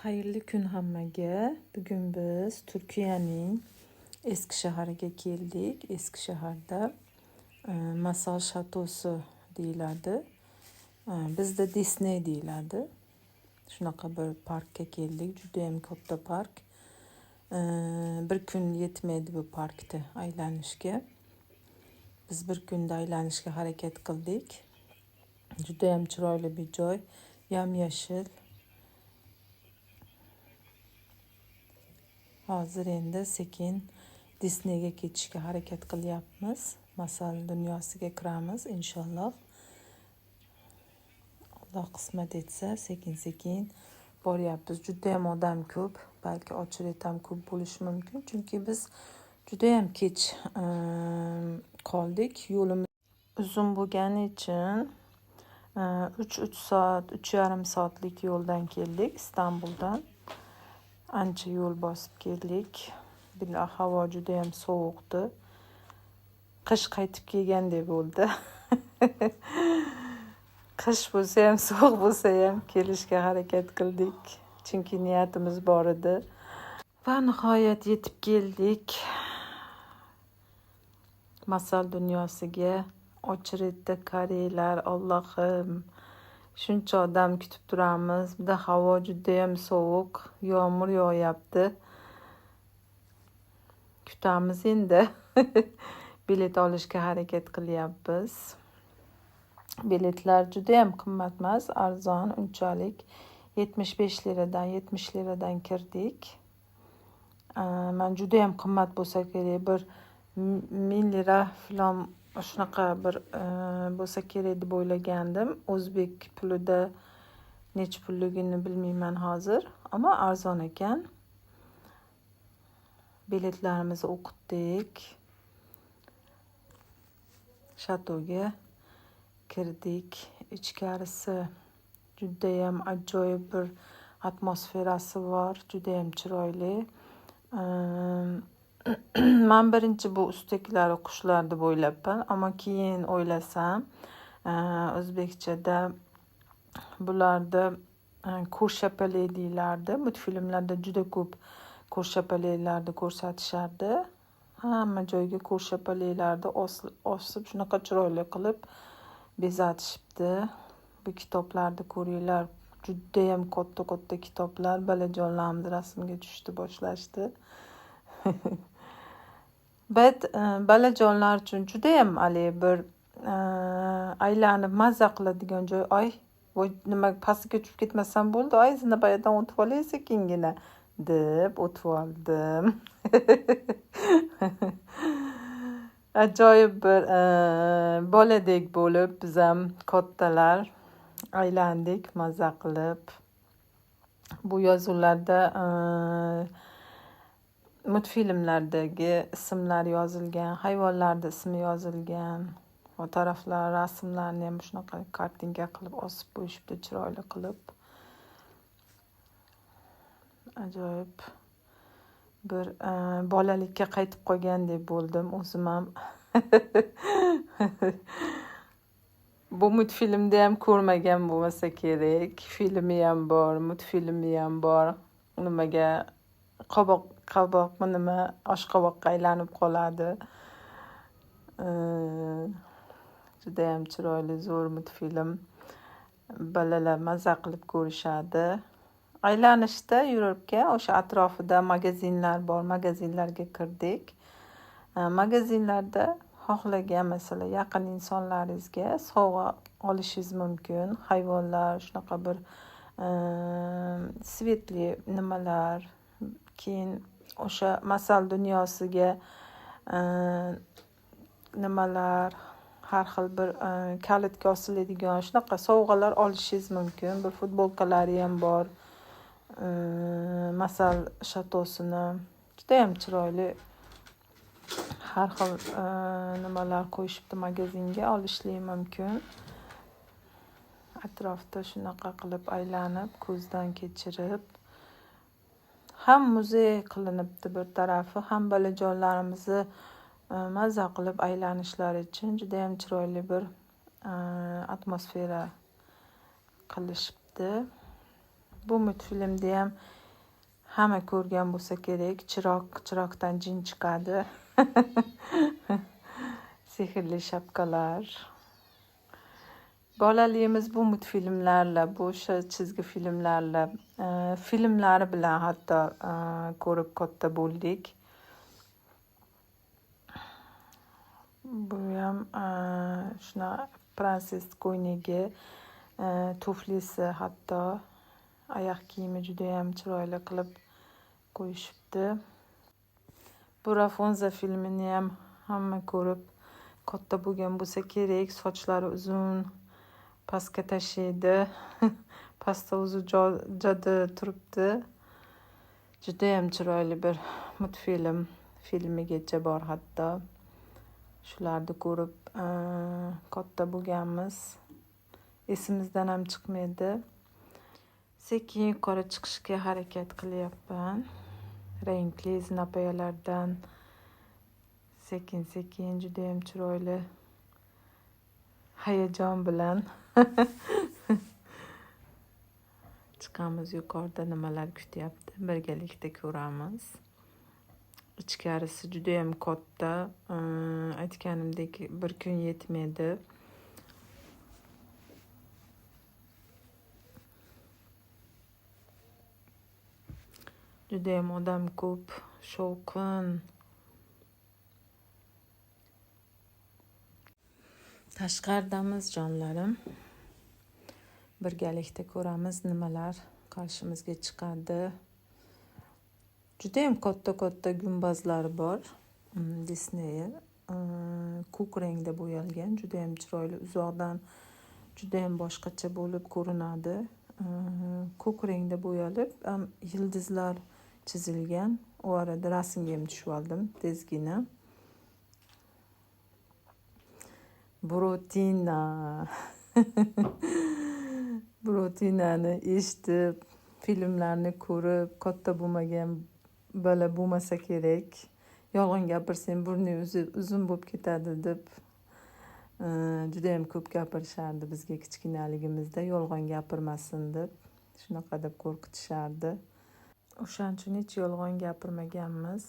Xayrli kun hammaga. Bugun biz Turkiyaning eski shahariga keldik. Eski shaharda Masal Shatosi deyiladi. Bizda Disney deyiladi. Shunaqa bir parkka keldik. Juda ham katta park. Bir kun yetmaydi bu parkda aylanishga. Biz bir kunda aylanishga harakat qildik. Juda ham chiroyli bir joy. Yam-yashil. Hozir endi sekin Disneyga ketishga harakat qilyapmiz. Masal dunyosiga kiramiz inshaalloh. Alloh qismat etsa sekin-sekin boryapmiz. Juda ham odam ko'p, balki ochlik ham ko'p bo'lishi mumkin, chunki biz juda ham kech qoldik. Yo'limiz uzun bo'lgani uchun 3 soat, 3,5 soatlik yo'ldan keldik Istanbuldan. Ancha yo'l bosib keldik. Bilahi havo juda ham sovuqdi. Qish qaytib kelgandek bo'ldi. Qish bo'lsa ham, sovuq bo'lsa ham kelishga harakat qildik. Chunki niyatimiz bor edi. Va nihoyat yetib keldik. Masal dunyosiga. Ochretda koreylar, Allohim. Shuncha odam kutib turamiz. Bir de havo juda ham sovuq, yomg'ir yog'yapti. Kutamiz endi. Bilet olishga harakat qilyapmiz. Biletlar juda ham qimmat emas, arzon, unchalik 75 liradan, 70 liradan kirdik. Men juda ham qimmat bo'lsa kerak, bir 1000 lira falan shunaqa bir bo'lsa kerak deb o'ylagandim. O'zbek pulida nech pulligini bilmayman hozir, ammo arzon ekan. Biletlarimizni o'qitdik. Shatoga kirdik. Ichkarisi juda ham ajoyib bir atmosferasi bor, juda ham chiroyli. Men birinchi bu ustidagilar qushlar deb o'ylabman, ammo keyin o'ylasam, o'zbekchada bularni ko'rshapalak deylardi. Multfilmlarda juda ko'p ko'rshapalaklarni ko'rsatishardi. Hamma joyga ko'rshapalaklarni osib shunaqa chiroyli qilib bezatishibdi. Bu kitoblarni ko'ringlar. Juda ham katta kitoblar. Balajonlarimiz rasmga tushdi, boshlashdi. Balajonlar uchun juda ham bir aylanib mazza qiladigan joy. Voy, nima pastga tushib ketmasam bo'ldi. Zinapoyadan o'tib olay sekingina deb o'tib oldim. Ajoyib bir boladek bo'lib biz ham kattalar aylandik mazza qilib. Bu yozuvlarda multfilmlardagi ismlar yozilgan, hayvonlarning ismi yozilgan. Fotoğraflar, rasmlarni ham shunaqa kartinka qilib osib qo'yishibdi, chiroyli qilib. Ajoyib bir bolalikka qaytib qolgandek bo'ldim o'zim ham. Bu multfilmda ham ko'rmagan bo'lmasa kerak. Filmi ham bor, multfilmi ham bor. Nimaga qoboqmi nima oshqovoqqa aylanib qoladi. Juda ham chiroyli, zo'r multfilm. Bolalar mazza qilib ko'rishadi. Aylanishda yuribga o'sha atrofida magazinlar bor, magazinlarga kirdik. Magazinlarda xohlagan masalan yaqin insonlaringizga sovg'a olishingiz mumkin. Hayvonlar, shunaqa bir svetli nimalar. Keyin o'sha masal dunyosiga nimalar, har xil bir kalitga osiladigan shunaqa sovg'alar olishingiz mumkin. Bir futbolkalari ham bor. Masal shatosini juda ham chiroyli. Har xil nimalar qo'yishibdi magazinga, olishlik mumkin. Atrofda shunaqa qilib aylanib, ko'zdan kechirib, ham muzey qilinibdi bir tarafi, ham balajonlarimizni mazza qilib aylanishlari uchun juda ham chiroyli bir atmosfera qilishibdi. Bu multfilmda ham hamma ko'rgan bo'lsa kerak, chiroqdan jin chiqadi. Sehrli shapkalar. Bolaligimiz bu multfilmlarla, bu o'sha chizgi filmlarla, filmlari bilan hatto ko'rib katta bo'ldik. Bu ham shuna prinses ko'ylagi, tuflisi, hatto oyoq kiyimi juda ham chiroyli qilib qo'yishibdi. Bu Rapunzel filmini ham hamma ko'rib katta bo'lgan bo'lsa kerak. Sochlari uzun, pastga tashlaydi. Pastda o'zi joyda turibdi. Juda ham chiroyli bir multfilm. Filmigacha bor hatto. Shularni ko'rib katta bo'lganmiz. Esimizdan ham chiqmaydi. Sekin yuqori chiqishga harakat qilyapman. Rangli zinapoyalardan sekin juda ham chiroyli hayajon bilan chiqamiz. Yuqorida nimalar kutyapti, birgalikda ko'ramiz. Ichkarisi juda ham katta. Aytganimdek, bir kun yetmaydi. Juda ham odam ko'p, shovqin. Tashqaridamiz, jonlarim. Birgalikda ko'ramiz nimalar qarshimizga chiqadi. Juda ham katta gumbazlari bor. Disney ko'k rangda bo'yalgan, juda ham chiroyli. Uzoqdan juda ham boshqacha bo'lib ko'rinadi. Ko'k rangda bo'yalib, yildizlar chizilgan. O arada rasmga ham tushib oldim tezgina. Burotinani eshitib, filmlarni ko'rib, katta bo'lmagan bola bo'lmasa kerak. Yolg'on gapirsang burning uzun bo'lib ketadi deb juda ham ko'p gapirishardi bizga kichkinaligimizda, yolg'on gapirmasin deb. Shunaqa deb qo'rqitishardi. O'shaning uchun hech yolg'on gapirmaganmiz.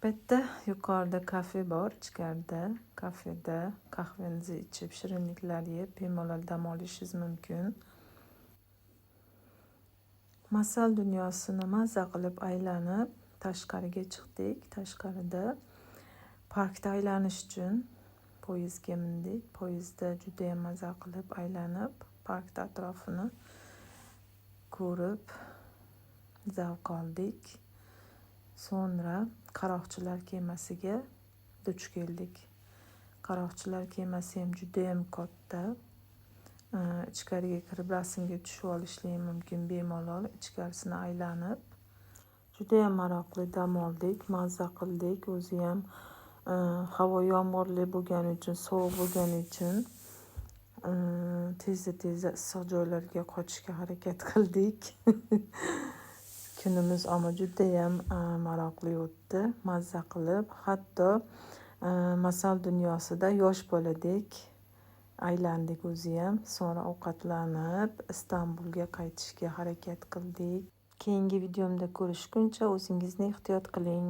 Bitta yuqorida kafe bor, ichkarida kafeda qahvangizni ichib, shirinliklar yeb, bemalol dam olishingiz mumkin. Masal dunyosini maza qilib aylanib, tashqariga chiqdik. Tashqarida parkda aylanish uchun poyezdga mindik. Poyezdda juda ham maza qilib aylanib, parkda atrofini ko'rib zavq oldik. So'ngra qaroqchilar kemasiga duch keldik. Qaroqchilar kemasi ham juda ham katta. Ichkariga kirib rasmga tushib olishlik mumkin bemalol, ichkarisini aylanib. Juda ham maroqli dam oldik, mazza qildik. O'zi ham havo yomg'irli bo'lgani uchun, sovuq bo'lgani uchun tezda issiq joylarga qochishga harakat qildik. Kunimiz ammo juda ham maroqli o'tdi, mazza qilib. Hatto masal dunyosida yosh boladek aylandik o'zi ham. So'ngra ovqatlanib Istanbulga qaytishga harakat qildik. Keyingi videomda ko'rishguncha o'zingizni ehtiyot qiling.